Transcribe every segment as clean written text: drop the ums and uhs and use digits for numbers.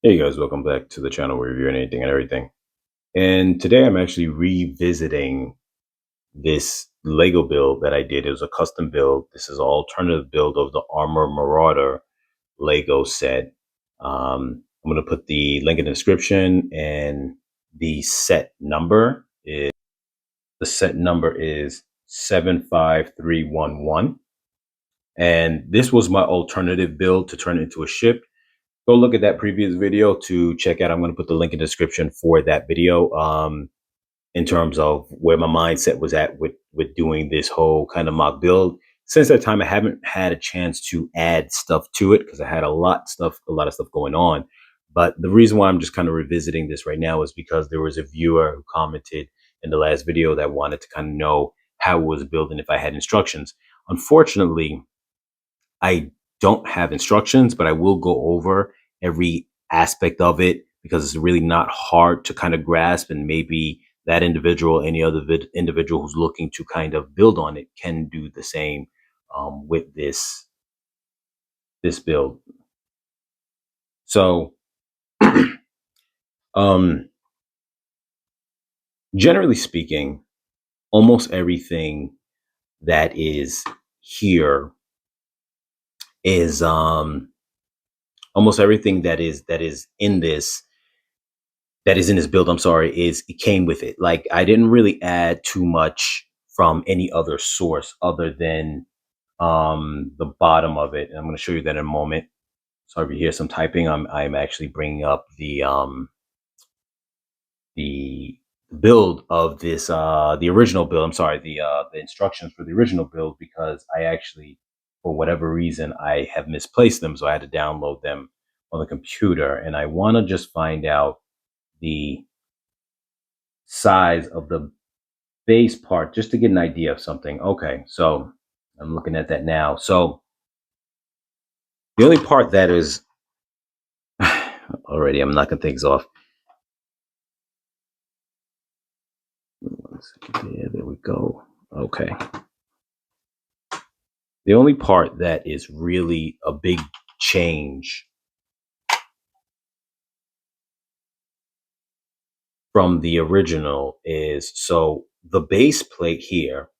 Hey guys, welcome back to the channel where we review anything and everything. And today I'm actually revisiting this Lego build that I did. It was a custom build. This is an alternative build of the Armoured Marauder Lego set. I'm going to put the link in the description, and the set number is 75311. And this was my alternative build to turn it into a ship. Go look at that previous video to check out. I'm going to put the link in the description for that video, in terms of where my mindset was at with doing this whole kind of mock build. Since that time, I haven't had a chance to add stuff to it because I had a lot of stuff going on. But the reason why I'm just kind of revisiting this right now is because there was a viewer who commented in the last video that wanted to kind of know how it was built and if I had instructions. Unfortunately, I don't have instructions, but I will go over every aspect of it because it's really not hard to kind of grasp. And maybe that individual, any other individual who's looking to kind of build on it, can do the same with this build. So, um, generally speaking, almost everything that is here is almost everything that is in this build, I'm sorry, is it came with it. Like, I didn't really add too much from any other source other than the bottom of it. And I'm going to show you that in a moment. Sorry if you hear some typing. I'm actually bringing up the build of this, the original build. I'm sorry, the instructions for the original build, because I actually, for whatever reason, I have misplaced them, so I had to download them on the computer, and I want to just find out the size of the base part just to get an idea of something. Okay, so I'm looking at that now. So the only part that is already, I'm knocking things off. 1 second there we go. Okay. The only part that is really a big change from the original is, so the base plate here,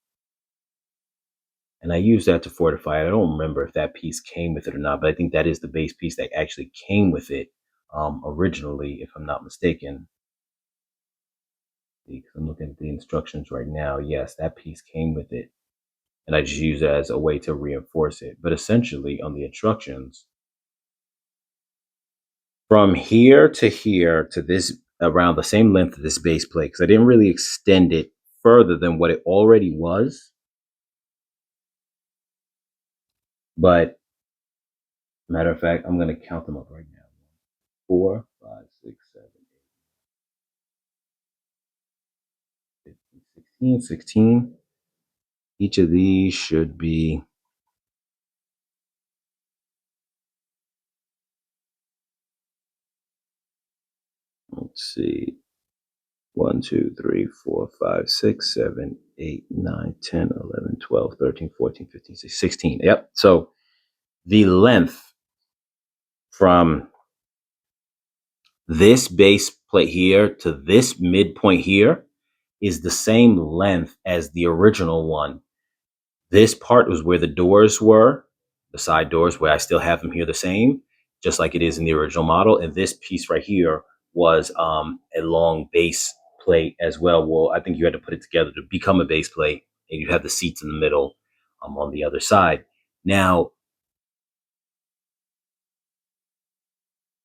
and I use that to fortify it. I don't remember if that piece came with it or not, but I think that is the base piece that actually came with it originally, if I'm not mistaken. Because I'm looking at the instructions right now. Yes, that piece came with it, and I just use it as a way to reinforce it. But essentially, on the instructions, from here to this, around the same length of this base plate, because I didn't really extend it further than what it already was. But matter of fact, I'm going to count them up right now. 4, 5, 6, 7, 8, 15, 16. Each of these should be, let's see, 1, 2, 3, 4, 5, 6, 7, 8, 9, 10, 11, 12, 13, 14, 15, 16. Yep. So the length from this base plate here to this midpoint here is the same length as the original one. This part was where the doors were, the side doors, where I still have them here the same, just like it is in the original model. And this piece right here was a long base plate as well. Well, I think you had to put it together to become a base plate, and you have the seats in the middle on the other side. Now,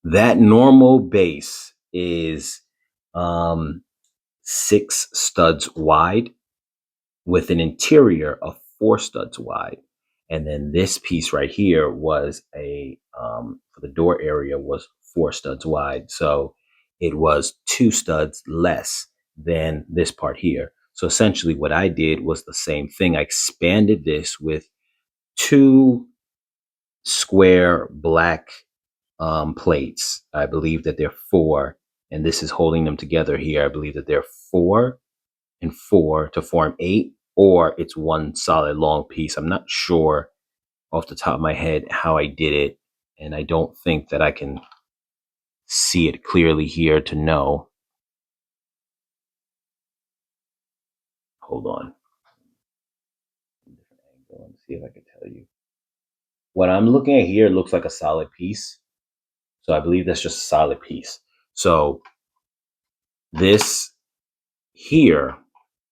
that normal base is 6 studs wide with an interior of 4 studs wide. And then this piece right here was for the door area, was 4 studs wide. So it was 2 studs less than this part here. So essentially what I did was the same thing. I expanded this with 2 square black plates. I believe that they're 4, and this is holding them together here. I believe that they're 4 and 4 to form 8, or it's one solid long piece. I'm not sure off the top of my head how I did it, and I don't think that I can see it clearly here to know. Hold on. Let's see if I can tell you. What I'm looking at here looks like a solid piece. So I believe that's just a solid piece. So this here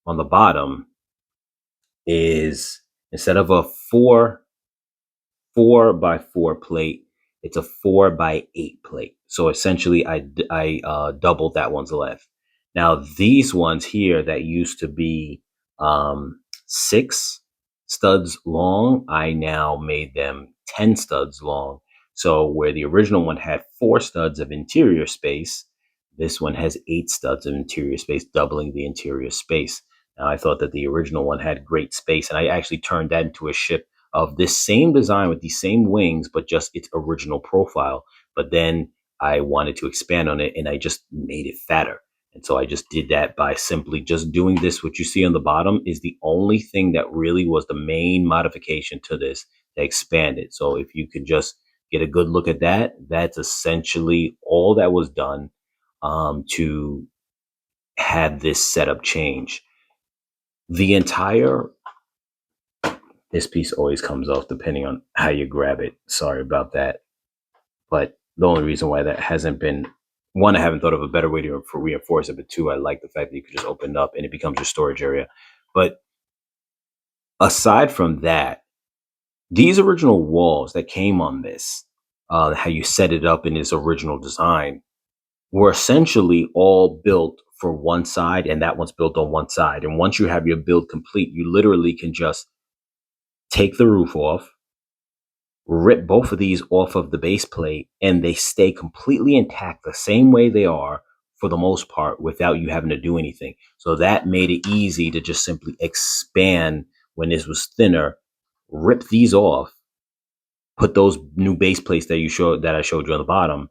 on the bottom is, instead of a 4x4 plate, it's a 4x8 plate. So essentially, I doubled that one's length. Now these ones here that used to be 6 studs long, I now made them 10 studs long. So where the original one had 4 studs of interior space, this one has 8 studs of interior space, doubling the interior space. Now I thought that the original one had great space, and I actually turned that into a ship of this same design with these same wings, but just its original profile. But then I wanted to expand on it, and I just made it fatter. And so I just did that by simply just doing this. What you see on the bottom is the only thing that really was the main modification to this to expand it. So if you could just get a good look at that, that's essentially all that was done to have this setup change. The entire, this piece always comes off depending on how you grab it. Sorry about that. But the only reason why that hasn't been, one, I haven't thought of a better way to reinforce it, but two, I like the fact that you could just open it up and it becomes your storage area. But aside from that, these original walls that came on this, how you set it up in its original design, were essentially all built for one side, and that one's built on one side. And once you have your build complete, you literally can just take the roof off, rip both of these off of the base plate, and they stay completely intact the same way they are for the most part without you having to do anything. So that made it easy to just simply expand when this was thinner, rip these off, put those new base plates that I showed you on the bottom,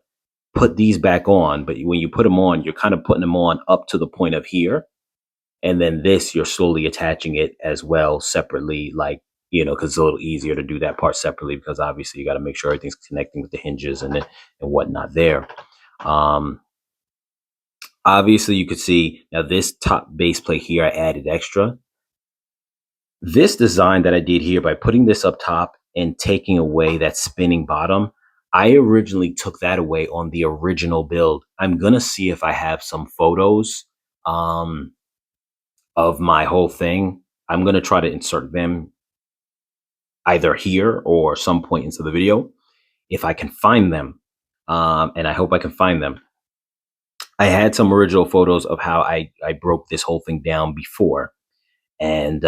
put these back on. But when you put them on, you're kind of putting them on up to the point of here. And then this, you're slowly attaching it as well separately, like, because it's a little easier to do that part separately, because obviously you got to make sure everything's connecting with the hinges and whatnot there. Obviously, you could see now this top base plate here, I added extra. This design that I did here by putting this up top and taking away that spinning bottom, I originally took that away on the original build. I'm going to see if I have some photos of my whole thing. I'm going to try to insert them either here or some point into the video if I can find them. And I hope I can find them. I had some original photos of how I broke this whole thing down before. And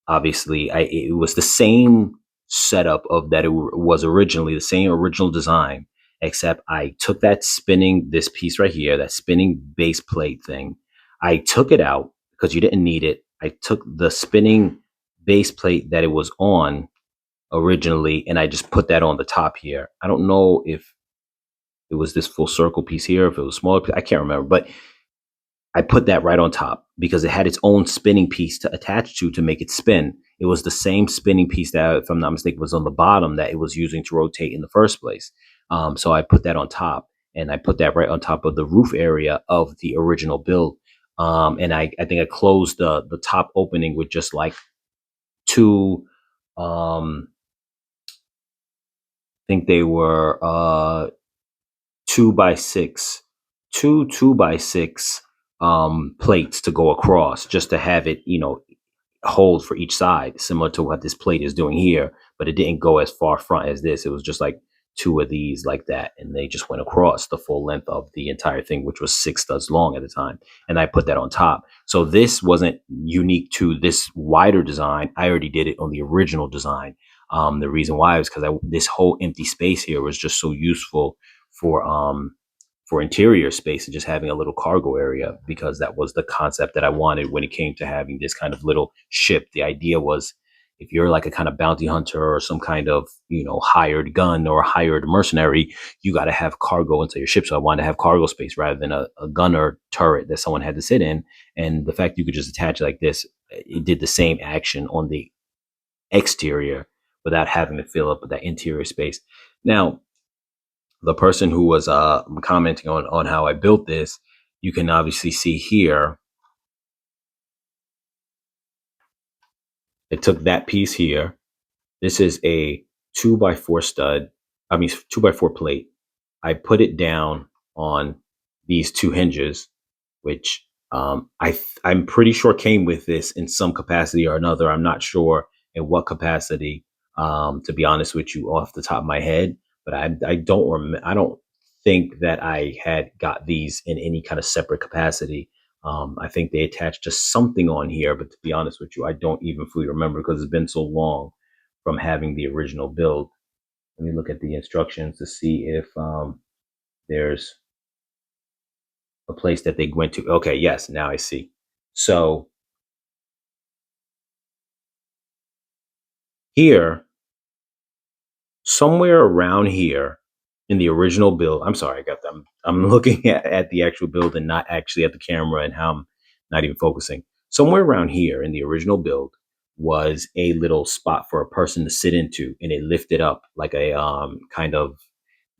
obviously, it was the same setup of that it was originally, the same original design, except I took this piece right here, that spinning base plate thing. I took it out because you didn't need it. I took the spinning base plate that it was on originally, and I just put that on the top here. I don't know if it was this full circle piece here, if it was smaller, I can't remember, but I put that right on top because it had its own spinning piece to attach to make it spin. It was the same spinning piece that, if I'm not mistaken, was on the bottom that it was using to rotate in the first place. So I put that on top, and I put that right on top of the roof area of the original build. And I think I closed the top opening with just like two, I think they were 2x6, two 2x6 plates to go across, just to have it, hold for each side, similar to what this plate is doing here. But it didn't go as far front as this. It was just like two of these like that, and they just went across the full length of the entire thing, which was 6 studs long at the time. And I put that on top. So this wasn't unique to this wider design. I already did it on the original design. The reason why is because this whole empty space here was just so useful for interior space and just having a little cargo area, because that was the concept that I wanted when it came to having this kind of little ship. The idea was, if you're like a kind of bounty hunter or some kind of, hired gun or hired mercenary, you got to have cargo into your ship. So I wanted to have cargo space rather than a gunner turret that someone had to sit in. And the fact you could just attach like this, it did the same action on the exterior without having to fill up with that interior space. Now, The person who was commenting on how I built this, you can obviously see here, it took that piece here. This is a 2x4 stud, I mean 2x4 plate. I put it down on these two hinges, which I'm pretty sure came with this in some capacity or another. I'm not sure in what capacity, to be honest with you, off the top of my head. But I don't think that I had got these in any kind of separate capacity. I think they attached to something on here, but to be honest with you, I don't even fully remember because it's been so long from having the original build. Let me look at the instructions to see if there's a place that they went to. Okay, yes, now I see. So here, somewhere around here in the original build, I'm sorry, I got them. I'm looking at the actual build and not actually at the camera and how I'm not even focusing. Somewhere around here in the original build was a little spot for a person to sit into, and it lifted up like a kind of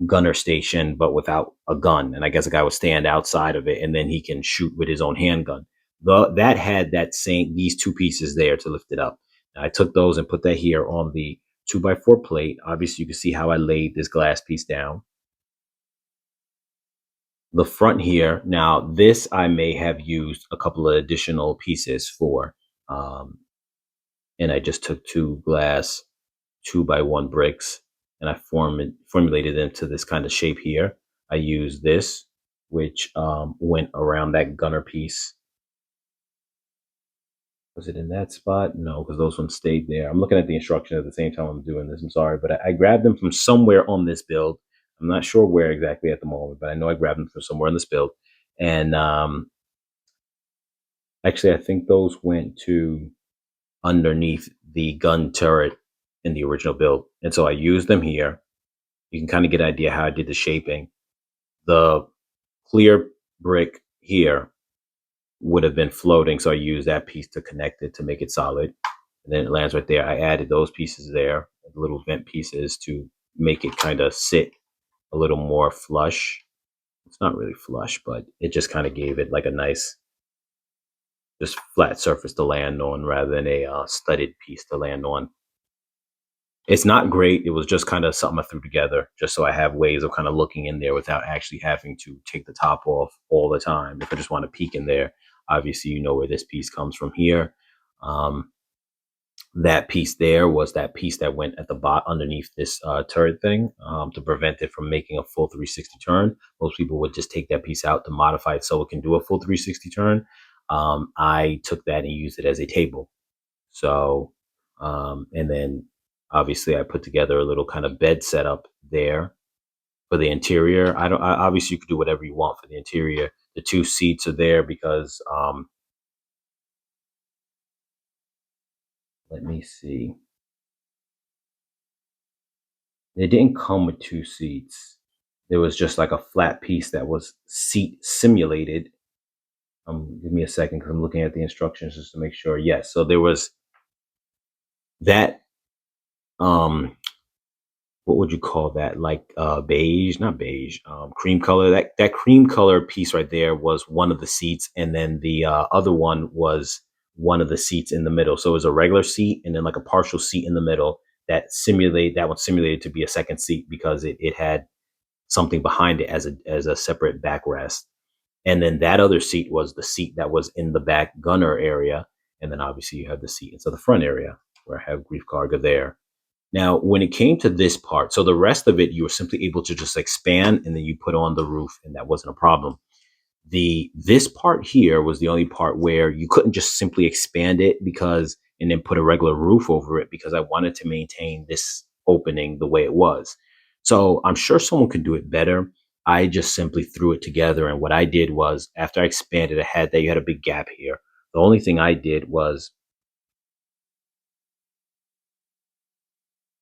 gunner station, but without a gun. And I guess a guy would stand outside of it, and then he can shoot with his own handgun. That had that same these two pieces there to lift it up. And I took those and put that here on the 2x4 plate. Obviously, you can see how I laid this glass piece down. The front here, now this I may have used a couple of additional pieces for, um, and I just took two glass 2x1 bricks and I formulated them to this kind of shape here. I used this, which went around that gunner piece. Was it in that spot? No, because those ones stayed there. I'm looking at the instructions at the same time I'm doing this. I'm sorry, but I grabbed them from somewhere on this build. I'm not sure where exactly at the moment, but I know I grabbed them from somewhere on this build. And actually, I think those went to underneath the gun turret in the original build. And so I used them here. You can kind of get an idea how I did the shaping. The clear brick here would have been floating, so I used that piece to connect it to make it solid. And then it lands right there. I added those pieces there, the little vent pieces, to make it kind of sit a little more flush. It's not really flush, but it just kind of gave it like a nice, just flat surface to land on rather than a studded piece to land on. It's not great. It was just kind of something I threw together just so I have ways of kind of looking in there without actually having to take the top off all the time. If I just want to peek in there, obviously you know where this piece comes from here. Um, that piece there was that piece that went at the bottom underneath this turret thing, to prevent it from making a full 360 turn. Most people would just take that piece out to modify it so it can do a full 360 turn. I took that and used it as a table. So, and then obviously I put together a little kind of bed setup there for the interior. Obviously you could do whatever you want for the interior. The two seats are there because, let me see. It didn't come with two seats. There was just like a flat piece that was seat simulated. Give me a second because I'm looking at the instructions just to make sure. Yes, so there was that. What would you call that? Like beige, not beige, cream color. That cream color piece right there was one of the seats, and then the other one was one of the seats in the middle. So it was a regular seat and then like a partial seat in the middle that one simulated to be a second seat because it had something behind it as a separate backrest. And then that other seat was the seat that was in the back gunner area. And then obviously you have the seat into the front area where I have grief cargo there. Now, when it came to this part, so the rest of it, you were simply able to just expand and then you put on the roof and that wasn't a problem. This part here was the only part where you couldn't just simply expand it because and then put a regular roof over it because I wanted to maintain this opening the way it was. So I'm sure someone could do it better. I just simply threw it together. And what I did was after I expanded, I had that you had a big gap here. The only thing I did was,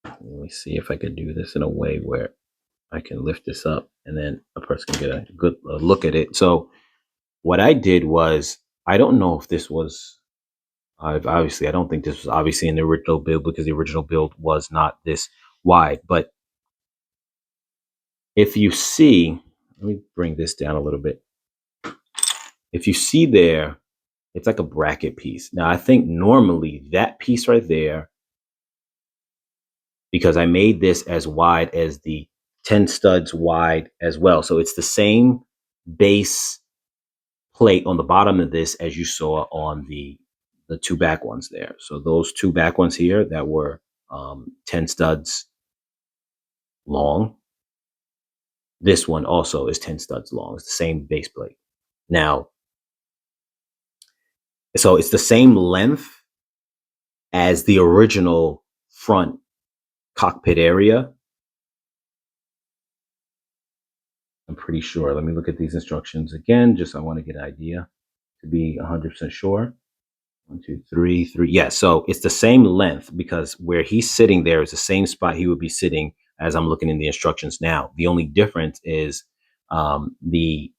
let me see if I could do this in a way where I can lift this up and then a person can get a good look at it. So what I did was, I don't know if this was, obviously, I don't think this was obviously in the original build because the original build was not this wide, but If you see, let me bring this down a little bit. If you see there, it's like a bracket piece. Now, I think normally that piece right there, because I made this as wide as the 10 studs wide as well. So it's the same base plate on the bottom of this as you saw on the two back ones there. So those two back ones here that were 10 studs long. This one also is 10 studs long. It's the same base plate. Now, so it's the same length as the original front cockpit area. I'm pretty sure. Let me look at these instructions again, just I want to get an idea to be 100% sure. 1, 2, 3, 3. Yeah, so it's the same length because where he's sitting there is the same spot he would be sitting as I'm looking in the instructions now. The only difference is the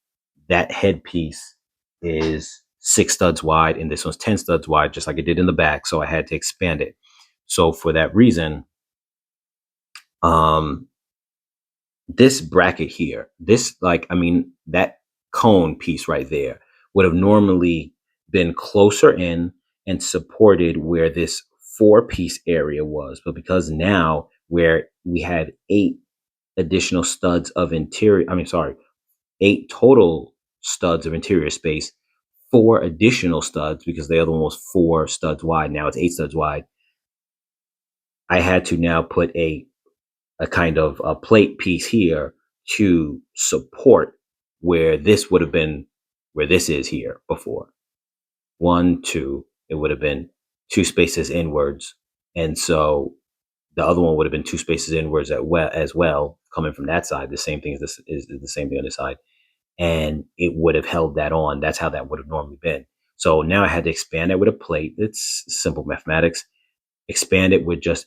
that headpiece is 6 studs wide and this one's 10 studs wide, just like it did in the back. So I had to expand it. So for that reason, um, this bracket here, this like, I mean, that cone piece right there would have normally been closer in and supported where this 4-piece area was. But because now where we had 8 additional studs of interior, 8 total studs of interior space, 4 additional studs because the other one was 4 studs wide. Now it's 8 studs wide. I had to now put a kind of a plate piece here to support where this would have been, where this is here before. 1, 2, it would have been 2 spaces inwards. And so the other one would have been 2 spaces inwards as well, coming from that side. The same thing as this is the same thing on this side. And it would have held that on. That's how that would have normally been. So now I had to expand it with a plate. It's simple mathematics. Expand it with just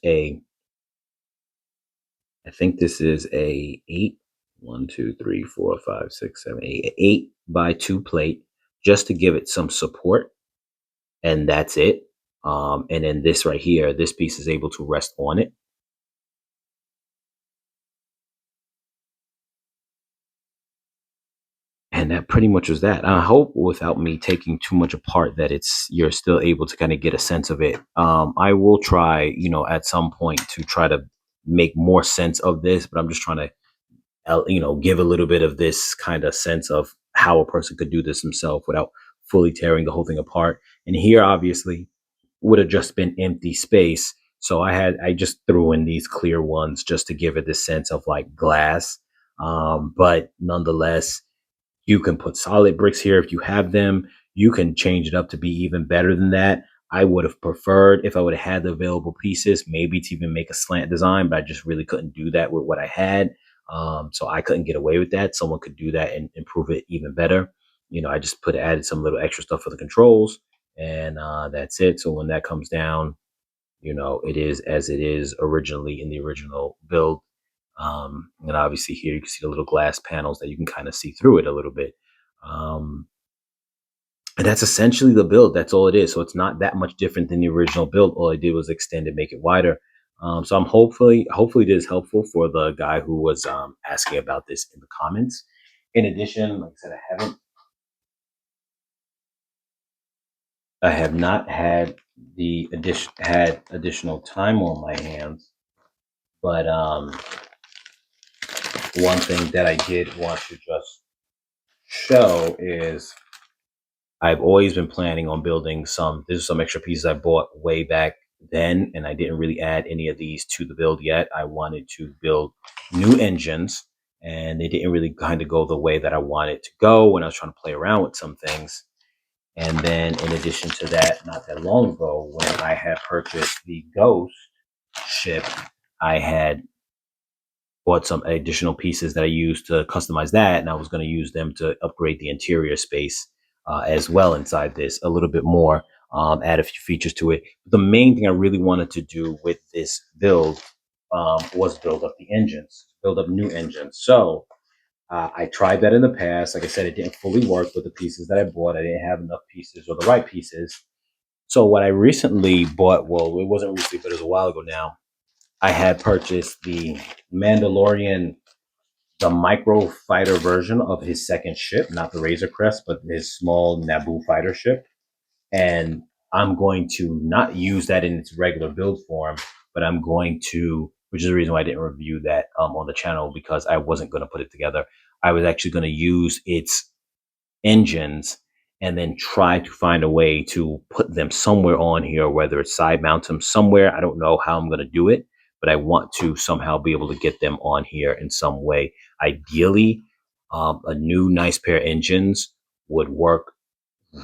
I think this is a 8, 1, 2, 3, 4, 5, 6, 7, 8, 8x2 plate just to give it some support. And that's it. And then this right here, this piece is able to rest on it. And that pretty much was that. I hope without me taking too much apart that you're still able to kind of get a sense of it. I will try, at some point to try to make more sense of this, but I'm just trying to give a little bit of this kind of sense of how a person could do this himself without fully tearing the whole thing apart. And here, obviously, would have just been empty space. So I just threw in these clear ones just to give it this sense of like glass. But nonetheless, you can put solid bricks here if you have them. You can change it up to be even better than that. I would have preferred if I would have had the available pieces, maybe to even make a slant design, but I just really couldn't do that with what I had. So I couldn't get away with that. Someone could do that and improve it even better. I just added some little extra stuff for the controls, and that's it. So when that comes down, it is as it is originally in the original build. And obviously here you can see the little glass panels that you can kind of see through it a little bit. Um, and that's essentially the build. That's all it is. So it's not that much different than the original build. All I did was extend it, make it wider. So I'm hopefully this is helpful for the guy who was asking about this in the comments. In addition, like I said, I have not had additional time on my hands, but one thing that I did want to just show is I've always been planning on building there's some extra pieces I bought way back then, and I didn't really add any of these to the build yet. I wanted to build new engines, and they didn't really kind of go the way that I wanted to go when I was trying to play around with some things. And then in addition to that, not that long ago, when I had purchased the Ghost ship, I had bought some additional pieces that I used to customize that, and I was going to use them to upgrade the interior space as well inside this a little bit more, add a few features to it. But the main thing I really wanted to do with this build was build up the engines, build up new engines. So I tried that in the past. Like I said, it didn't fully work with the pieces that I bought. I didn't have enough pieces or the right pieces. So what I recently bought, well, it wasn't recently, but it was a while ago now, I had purchased the Mandalorian the micro fighter version of his second ship, not the Razor Crest, but his small Naboo fighter ship. And I'm going to not use that in its regular build form, but I'm going to, which is the reason why I didn't review that on the channel, because I wasn't going to put it together. I was actually going to use its engines and then try to find a way to put them somewhere on here, whether it's side mount them somewhere. I don't know how I'm going to do it, but I want to somehow be able to get them on here in some way. Ideally, a new nice pair of engines would work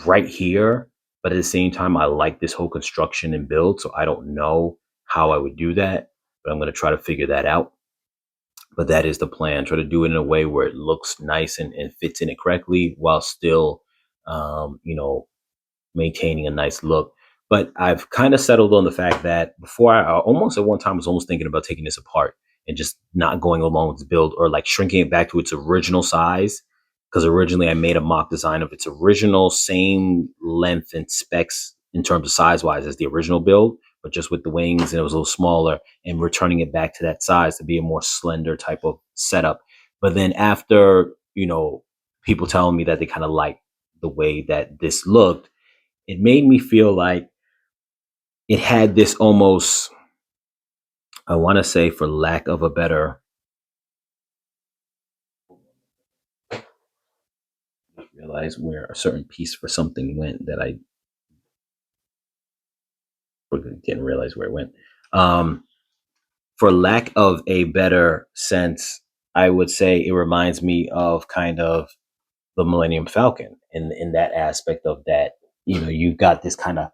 right here. But at the same time, I like this whole construction and build, so I don't know how I would do that, but I'm going to try to figure that out. But that is the plan. Try to do it in a way where it looks nice and fits in it correctly while still, you know, maintaining a nice look. But I've kind of settled on the fact that before I almost at one time was almost thinking about taking this apart and just not going along with the build, or like shrinking it back to its original size. Because originally I made a mock design of its original same length and specs in terms of size wise as the original build, but just with the wings, and it was a little smaller, and returning it back to that size to be a more slender type of setup. But then after, people telling me that they kind of like the way that this looked, it made me feel like it had this almost, I want to say, for lack of a better, realize where a certain piece for something went that I didn't realize where it went. For lack of a better sense, I would say it reminds me of kind of the Millennium Falcon in that aspect of that. You've got this kind of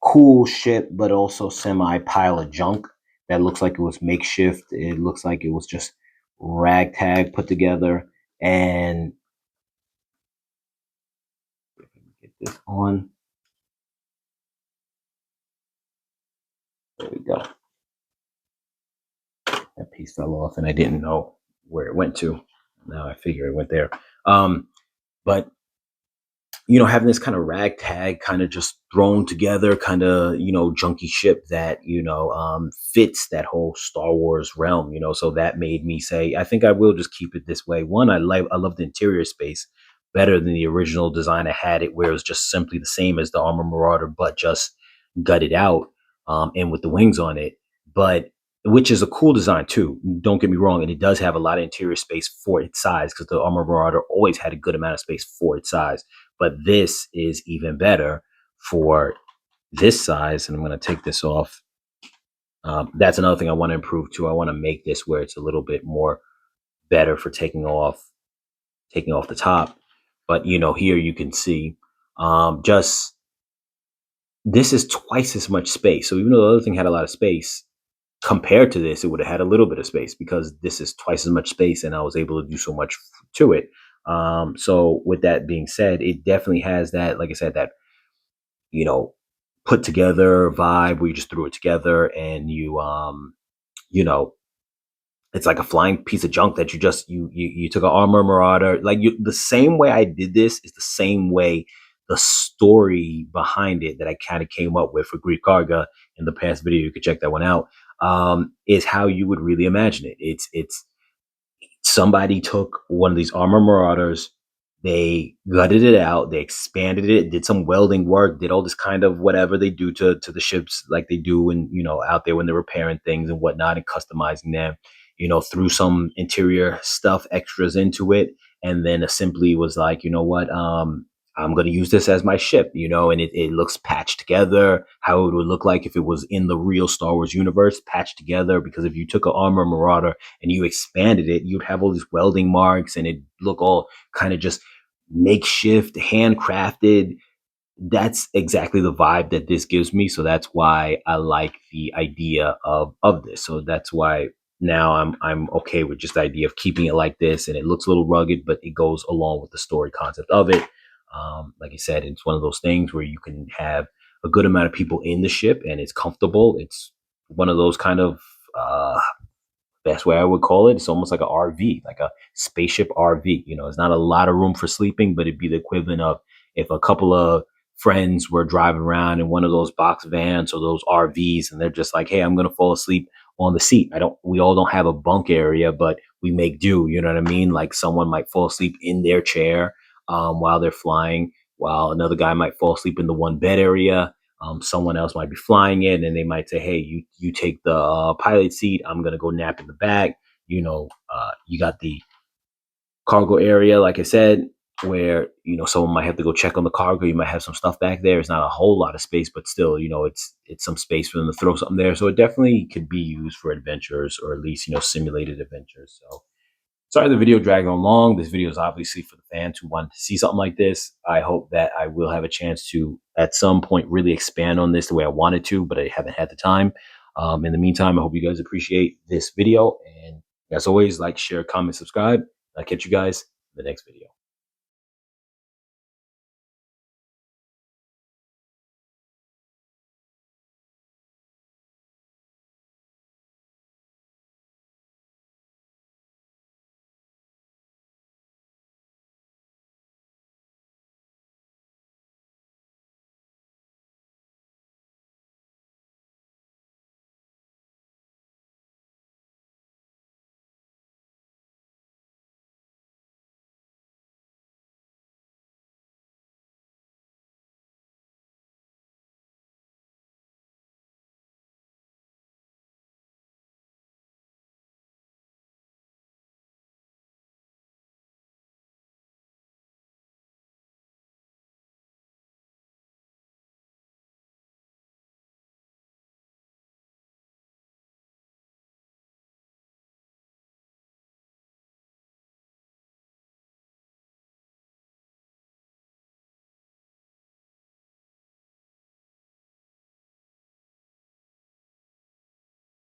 cool ship, but also semi pile of junk that looks like it was makeshift. It looks like it was just ragtag put together. And get this on. There we go. That piece fell off, and I didn't know where it went to. Now I figure it went there. But having this kind of ragtag, kind of just thrown together, kind of, junky ship that, fits that whole Star Wars realm, so that made me say, I think I will just keep it this way. One, I love the interior space better than the original design I had it, where it was just simply the same as the Armor Marauder, but just gutted out, and with the wings on it. But which is a cool design too. Don't get me wrong, and it does have a lot of interior space for its size, because the Armor Marauder always had a good amount of space for its size. But this is even better for this size, and I'm going to take this off. That's another thing I want to improve too. I want to make this where it's a little bit more better for taking off the top. But here you can see, just this is twice as much space. So even though the other thing had a lot of space, compared to this, it would have had a little bit of space, because this is twice as much space, and I was able to do so much to it. So with that being said, it definitely has that, like I said, that, put together vibe where you just threw it together, and you know, it's like a flying piece of junk that you took an Armor Marauder. Like, the same way I did this is the same way the story behind it that I kind of came up with for Greek Karga in the past video. You could check that one out. Is how you would really imagine it. It's somebody took one of these Armor Marauders, they gutted it out, they expanded it, did some welding work, did all this kind of whatever they do to the ships, like they do when, out there when they're repairing things and whatnot and customizing them, threw some interior stuff extras into it, and then simply was like, what, I'm going to use this as my ship, and it looks patched together, how it would look like if it was in the real Star Wars universe, patched together. Because if you took an Armor Marauder and you expanded it, you'd have all these welding marks, and it'd look all kind of just makeshift, handcrafted. That's exactly the vibe that this gives me. So that's why I like the idea of this. So that's why now I'm okay with just the idea of keeping it like this, and it looks a little rugged, but it goes along with the story concept of it. Like I said, it's one of those things where you can have a good amount of people in the ship, and it's comfortable. It's one of those kind of, best way I would call it. It's almost like a RV, like a spaceship RV. It's not a lot of room for sleeping, but it'd be the equivalent of if a couple of friends were driving around in one of those box vans or those RVs, and they're just like, "Hey, I'm gonna fall asleep on the seat. We all don't have a bunk area, but we make do. You know what I mean? Like someone might fall asleep in their chair while they're flying, while another guy might fall asleep in the one bed area. Someone else might be flying it, and they might say, "Hey, you take the pilot seat. I'm gonna go nap in the back." You got the cargo area, like I said, where someone might have to go check on the cargo. You might have some stuff back there. It's not a whole lot of space, but still, it's some space for them to throw something there. So it definitely could be used for adventures, or at least simulated adventures. So sorry the video dragged on long. This video is obviously for the fans who want to see something like this. I hope that I will have a chance to at some point really expand on this the way I wanted to, but I haven't had the time. In the meantime, I hope you guys appreciate this video, and as always, like, share, comment, subscribe. I'll catch you guys in the next video.